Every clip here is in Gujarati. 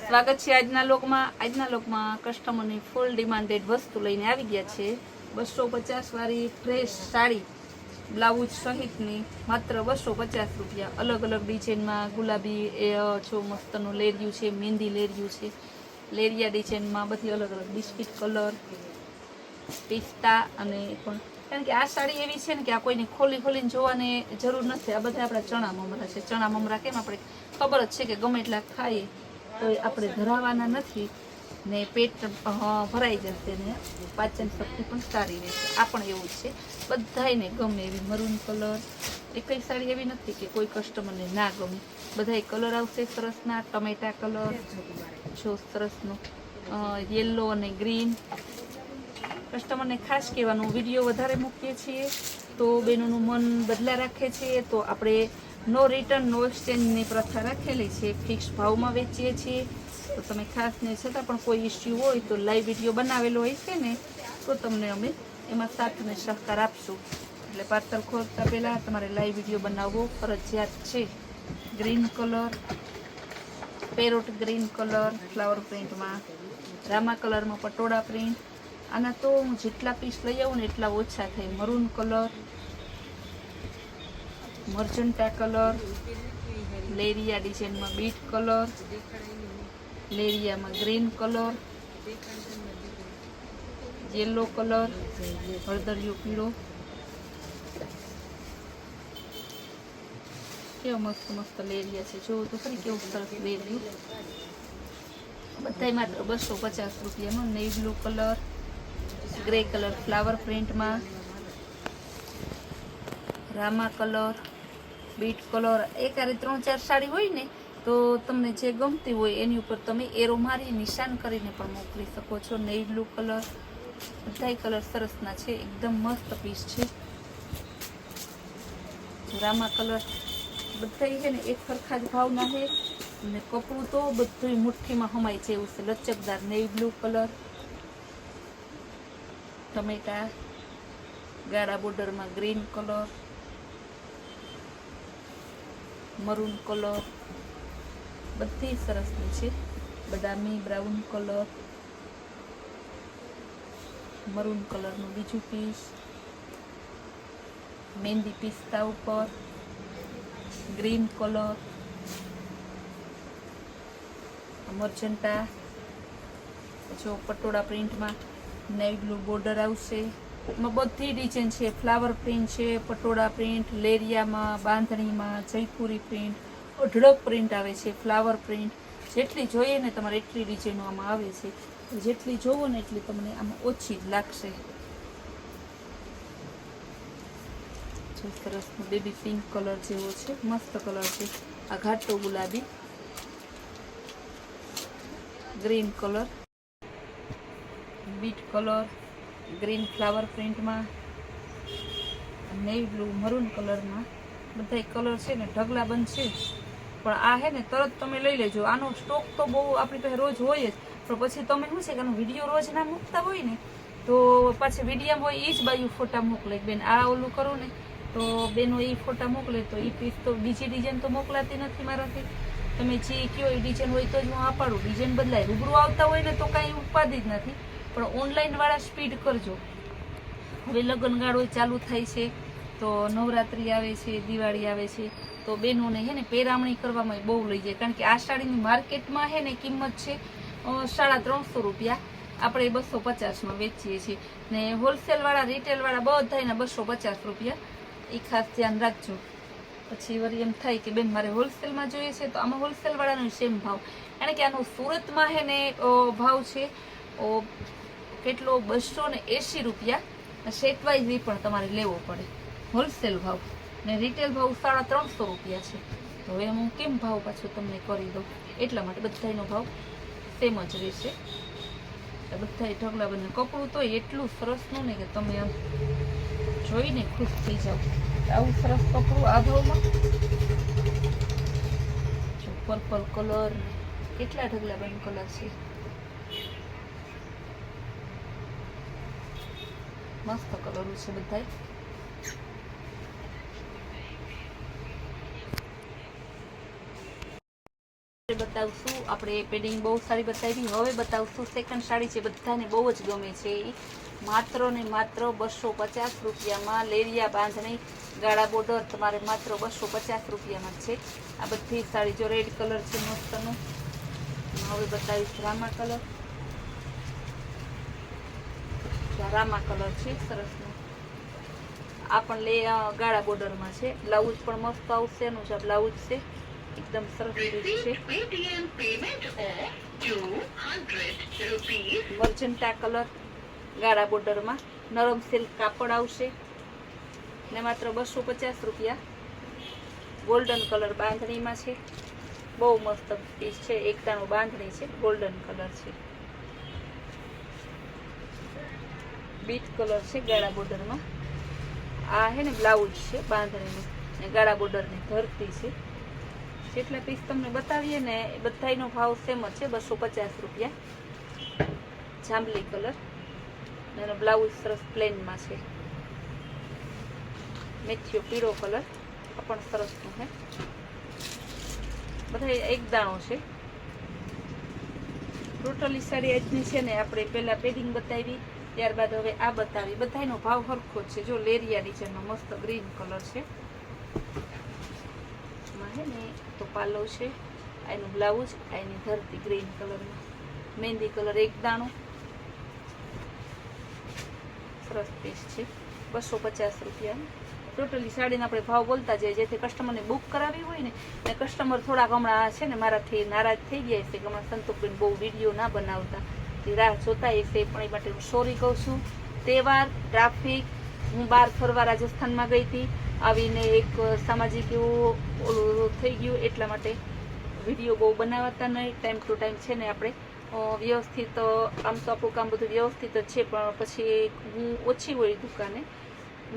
સ્વાગત છે આજના લોકમાં કસ્ટમરની ફૂલ ડિમાન્ડેડ વસ્તુ લઈને આવી ગયા છે 250 વાળી ફ્રેશ સાડી બ્લાઉઝ સહિતની માત્ર 250 રૂપિયા. અલગ અલગ ડિઝાઇનમાં ગુલાબી જો મસ્તનું લેરિયું છે, મહેંદી લેરિયું છે, લેરિયા ડિઝાઇનમાં બધી અલગ અલગ બિસ્કિટ કલર, પિસ્તા અને પણ કારણ કે આ સાડી એવી છે ને કે આ કોઈને ખોલીને જોવાની જરૂર નથી. આ બધા આપણા ચણા મમરા છે. ચણા મમરા કેમ આપણે ખબર જ છે કે ગમે એટલા ખાઈએ તો આપણે ધરાવવાના નથી ને પેટ ભરાઈ જશે ને પાચન શક્તિ પણ સારી રહેશે. આ પણ એવું જ છે, બધાને ગમે એવી મરૂન કલર. એકઈ સાડી એવી નથી કે કોઈ કસ્ટમરને ના ગમે, બધાય કલર આવશે સરસના. ટમેટા કલર જો સરસનો, યલો અને ગ્રીન. કસ્ટમરને ખાસ કહેવાનું, વિડીયો વધારે મૂકીએ છીએ તો બહેનોનું મન બદલા રાખે છે તો આપણે નો રિટર્ન નો એક્સચેન્જની પ્રથા રાખેલી છે. ફિક્સ ભાવમાં વેચીએ છીએ તો તમે ખાસ ને છતાં પણ કોઈ ઇસ્યુ હોય તો લાઈવ વિડીયો બનાવેલો હોય છે ને તો તમને અમે એમાં સાથ અને સહકાર આપશું. એટલે પાર્સલ ખોલતા પહેલાં તમારે લાઈવ વિડીયો બનાવવો ફરજિયાત છે. Green colour, parrot green colour flower પ્રિન્ટમાં, રામા કલરમાં પટોળા પ્રિન્ટ. આના તો હું જેટલા પીસ લઈ આવું ને એટલા ઓછા થાય. Maroon colour, magenta colour, leheriya ડિઝાઇનમાં બીટ કલર, લેરિયામાં ગ્રીન કલર, યેલો કલર, હળદરિયો પીળો. કેવો મસ્ત મસ્ત લેરિયા છે, જોવું તો ખરી કેવું સરસ લેરિયું. બધાય માત્ર 250 રૂપિયામાં. Navy blue colour, grey colour flower પ્રિન્ટમાં, રામા કલર, બીટ કલર. એક આરે 3-4 સાડી હોય ને તો તમને જે ગમતી હોય એની ઉપર તમે એરો મારી નિશાન કરીને પણ મોકલી શકો છો. નેવી બ્લુ કલર, બધાય કલર સરસના છે, એકદમ મસ્ત પીસ છે. રામા કલર બધાય છે ને એક સરખા જ ભાવના છે અને કપડું તો બધું મુઠ્ઠીમાં હમાય છે એવું છે, લચકદાર. નેવી બ્લુ કલર, ટમેટા, ગાળા બોર્ડરમાં ગ્રીન કલર, મરૂન કલર, બધી સરસની છે. બદામી બ્રાઉન કલર, મરૂન કલરનું બીજું પીસ, મહેંદી પિસ્તા ઉપર, ગ્રીન કલર, મર્જન્ટા. જો પટોળા પ્રિન્ટમાં નેવી બ્લુ બોર્ડર આવશે. એમાં બધી ડિઝાઇન છે, ફ્લાવર પ્રિન્ટ છે, પટોળા પ્રિન્ટ, લેરિયામાં, બાંધણીમાં, જયપુરી પ્રિન્ટ, અઢળક પ્રિન્ટ આવે છે, ફ્લાવર પ્રિન્ટ. જેટલી જોઈએ ને તમારે એટલી ડિઝાઇનો આમાં આવે છે. જેટલી જોવો ને એટલી તમને આમાં ઓછી જ લાગશે. જો સરસનો બેબી પિંક કલર જેવો છે, મસ્ત કલર છે. આ ઘાટો ગુલાબી, green colour, beet colour, green flower પ્રિન્ટમાં, નેવી બ્લુ મરૂન કલરમાં. બધા કલર છે ને ઢગલા બંધ છે પણ આ હે ને તરત તમે લઈ લેજો. આનો સ્ટોક તો બહુ આપણી પાસે રોજ હોય જ, પણ પછી તમે શું છે કે આનો વિડીયો રોજ ના મૂકતા હોય ને તો પાછી વિડીયામાં હોય એ જ બાજુ ફોટા મોકલે. બેન આ ઓલું કરો ને તો બેનો એ ફોટા મોકલે તો એ પીસ તો બીજી ડિઝાઇન તો મોકલાતી નથી મારાથી. તમે જે કયો એ ડિઝાઇન હોય તો જ હું આપાડું. ડિઝાઇન બદલાય, રૂબરૂ આવતા હોય ને તો કાંઈ ઉપાધિ જ નથી, પણ ઓનલાઈનવાળા સ્પીડ કરજો. હવે લગ્નગાળો ચાલુ થાય છે તો નવરાત્રિ આવે છે, દિવાળી આવે છે તો બહેનોને હે ને પેરામણી કરવામાં બહુ લઈ જાય. કારણ કે આ સાડીની માર્કેટમાં હે ને કિંમત છે 350 રૂપિયા, આપણે 250માં વેચીએ છીએ ને હોલસેલવાળા રિટેલવાળા બધાના 250 રૂપિયા. એ ખાસ ધ્યાન રાખજો. પછી વળી એમ થાય કે બેન મારે હોલસેલમાં જોઈએ છે તો આમાં હોલસેલવાળાનો સેમ ભાવ. કારણ કે આનો સુરતમાં હે ને ભાવ છે કેટલો 280 રૂપિયા. સેટ વાઇઝ એ પણ તમારે લેવો પડે હોલસેલ ભાવ, ને રિટેલ ભાવ 350 રૂપિયા છે. તો હવે હું કેમ ભાવ પાછું તમને કરી દઉં, એટલા માટે બધાનો ભાવ સેમ જ રહેશે. બધા ઢગલા બંને. કપડું તો એટલું સરસનું ને કે તમે આમ જોઈને ખુશ થઈ જાઓ. આવું સરસ કપડું આ ભાવમાં. પર્પલ કલર, કેટલા ઢગલા બંધ કલર છે, મસ્ત કલર છે બધાય. બતાવશું આપણે પેડિંગ બહુ સારી બતાવી. હવે બતાવશું સેકન્ડ સાડી છે, બધાને બહુ જ ગમે છે. માત્ર ને માત્ર 250 રૂપિયામાં લેરિયા બાંધણી ગાળા બોર્ડર તમારે માત્ર 250 રૂપિયામાં જ છે. આ બધી સાડી જો રેડ કલર છે મસ્તનો. હવે બતાવીશ રામા કલર. રામા કલર છે સરસનો. આ પણ ગાળા બોર્ડરમાં છે. બ્લાઉઝ પણ મસ્ત આવશે. એનું જે બ્લાઉઝ છે એકદમ સરસ છે. મર્જન્ટા કલર ગાળા બોર્ડરમાં નરમ સિલ્ક કાપડ આવશે ને માત્ર 250 રૂપિયા. ગોલ્ડન કલર બાંધણીમાં છે. બહુ મસ્ત પીસ છે. એકતાનું બાંધણી છે. ગોલ્ડન કલર છે. બીટ કલર છે ગાળા બોર્ડરમાં. આ હે ને બ્લાઉઝ છે બાંધણીનું ને ગાળા બોર્ડરની ધરતી છે. જેટલા પીસ તમને બતાવીએ ને એ બધાનો ભાવ સેમ જ છે, 250 રૂપિયા. જાંબલી કલર એનો બ્લાઉઝ સરસ પ્લેનમાં છે. મેથીયો પીળો કલર આ પણ સરસનું છે. બધા એક દાણો છે. ટોટલી સાડી આજની છે ને આપણે પહેલા પેડિંગ બતાવી, ત્યારબાદ હવે આ બતાવી. બધાનો ભાવ સરખો જ છે. જો લેરિયા ડિઝાઇનમાં મસ્ત ગ્રીન કલર છે હે ને. તો પાલવ છે, એનું બ્લાઉઝ, એની ધરતી ગ્રીન કલરમાં. મહેંદી કલર એક દાણો સરસ પીસ છે. 250 રૂપિયા. ટોટલી સાડીના આપણે ભાવ બોલતા જઈએ જેથી કસ્ટમરને બુક કરાવી હોય ને કસ્ટમર થોડાક હમણાં છે ને મારાથી નારાજ થઈ ગયા છે કે હમણાં સંતોષબેન બહુ વિડીયો ના બનાવતા, તે રાહ જોતા હશે. પણ એ માટે હું સોરી કહું છું. તહેવાર, ટ્રાફિક, હું બહાર ફરવા રાજસ્થાનમાં ગઈ હતી, આવીને એક સામાજિક એવું ઓલું થઈ ગયું એટલા માટે વિડીયો બહુ બનાવતા નહીં. ટાઈમ ટુ ટાઈમ છે ને આપણે વ્યવસ્થિત, આમ તો આપણું કામ બધું વ્યવસ્થિત જ છે પણ પછી હું ઓછી હોય દુકાને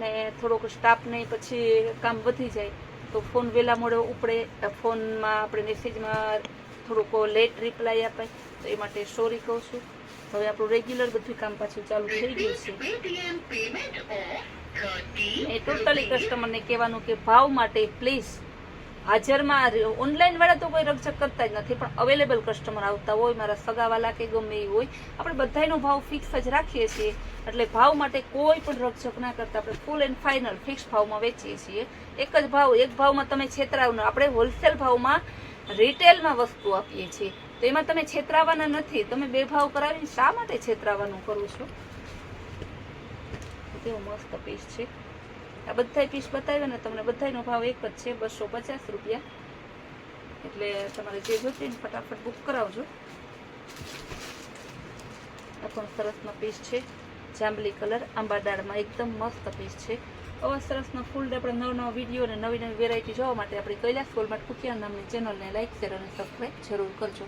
ને થોડોક સ્ટાફને પછી કામ વધી જાય તો ફોન વહેલા મોડે ઉપડે, ફોનમાં આપણે મેસેજમાં થોડુંક લેટ રિપ્લાય અપાય, તો એ માટે સોરી કહું છું. હવે આપણું રેગ્યુલર બધું કામ પાછું ચાલુ થઈ ગયું છે. એ ટોટલી કસ્ટમરને કહેવાનું કે ભાવ માટે પ્લીઝ હાજરમાં. ઓનલાઈન વાળા તો કોઈ રકઝક કરતા જ નથી, પણ અવેલેબલ કસ્ટમર આવતા હોય, મારા સગાવાલા કે ગમે એ હોય, આપણે બધાનો ભાવ ફિક્સ જ રાખીએ છીએ. એટલે ભાવ માટે કોઈ પણ રકઝક ના કરતા આપણે ફૂલ એન્ડ ફાઇનલ ફિક્સ ભાવમાં વેચીએ છીએ. એક જ ભાવ, એક ભાવમાં તમે છેતરાવનો. આપણે હોલસેલ ભાવમાં રિટેલમાં વસ્તુ આપીએ છીએ, તો એમાં તમે છેતરાવાના નથી. તમે બે ભાવ કરાવીને શા માટે છેતરાવાનું કરું છો? કેવું મસ્ત પીસ છે. આ બધા પીસ બતાવ્યા ને તમને બધાનો ભાવ એક જ છે, 250 રૂપિયા. એટલે તમારે જે જોતી ને ફટાફટ બુક કરાવજો. આ પણ સરસનો પીસ છે. જાંબલી કલર આંબાડાળમાં એકદમ મસ્ત પીસ છે. આવા સરસનો ફૂલ આપણે નવો વિડીયો અને નવી નવી વેરાયટી જોવા માટે આપણી કૈલાસ ગોલ્ડ માર્ટ કુટિયા નામની ચેનલને લાઈક, શેર અને સબસ્ક્રાઈબ જરૂર કરજો.